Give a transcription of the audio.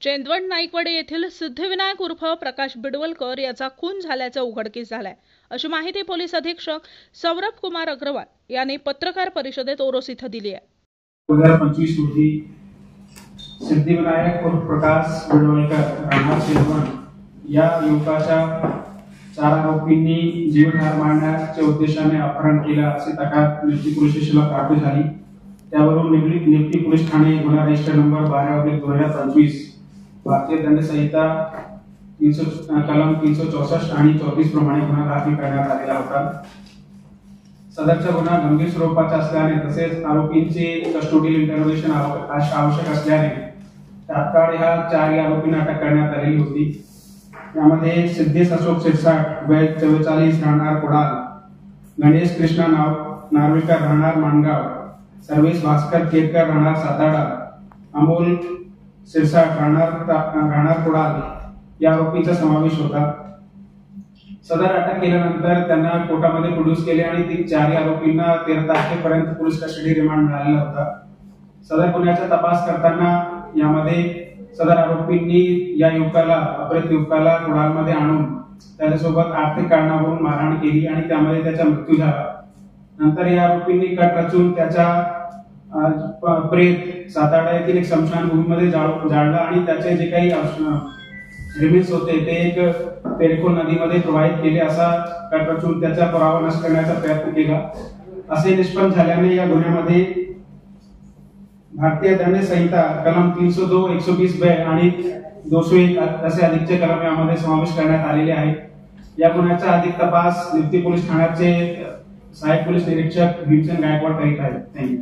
चेंदवड नाईकवाडी येथील सिद्धिविनायक उर्फ प्रकाश बिडवलकर याचा खून झाल्याचं उघडकीस झालंय, अशी माहिती पोलीस अधीक्षक सौरभ कुमार अग्रवाल यांनी पत्रकार परिषदेत ओरोस इथं दिली आहे. 2025 रोजी सिद्धिविनायक उर्फ प्रकाश बिडवलकर राहणार चेंदवड या युवकाच्या 4 आरोपींनी जीवनहार मारण्याच्या उद्देशाने अपहरण केलं असे तक्रार निफ्टी पोलीस स्टेशनला प्राप्त झाली. त्यावरून निफ्टी पोलीस ठाणे गुन्हा रजिस्टर नंबर 12/2025 भारतीय दंड संहिता कलम 364 आणि 34 प्रमाणे गुन्हा दाखल करण्यात आलेला होता. सदरचा गुन्हा गंभीर स्वरूपाचा असल्याने तसेच आरोपींचे कस्टोडियल इंटरोगेशन आवश्यक असल्याने तात्काळ ह्या 4 आरोपींना अटक करण्यात आलेली होती. यामध्ये सिद्धेश अशोक शिरसाट वय 44 राहणार कोडाल, गणेश कृष्णा नार्वेकर राहणार माणगाव, सर्वेश भास्कर केरकर राहणार सातारा, अमोल शिरसाट राहणार कोडाल या आरोपींचा समावेश होता. सदर अटक केल्यानंतर त्यांना कोर्टामध्ये प्रोड्यूस केले आणि ती 4 आरोपींना 13 तारखेपर्यंत पोलीस कस्टडी रिमांड मिळालेला होता. सदर गुन्ह्याचा तपास करताना यामध्ये सदर आरोपींनी या अपहृत युवकाला कोडालमध्ये आणून त्याच्यासोबत आर्थिक कारणावरून मारहाण केली आणि त्यामध्ये त्याचा मृत्यू झाला. नंतर या आरोपींनी कट रचून त्याचा प्रेत सातारा येथील एक स्मशानभूमीमध्ये जाळला आणि त्याचे जे काही रिमेन्स होते ते एक पेरको नदीमध्ये प्रवाहित केले. असा कट रचून त्याचा पुरावा नष्ट करण्याचा प्रयत्न केला. असे निष्पन्न झाल्याने या गुन्ह्यामध्ये भारतीय दंड संहिता कलम 302, 120 ब आणि 201 असे अधिकचे कलम यामध्ये समावेश करण्यात आलेले आहे. या गुन्ह्याचा अधिक तपास निफ्टी पोलीस ठाण्याचे सहाय्यक पोलीस निरीक्षक भीमसेन गायकवाड करीत आहेत. थँक्यू.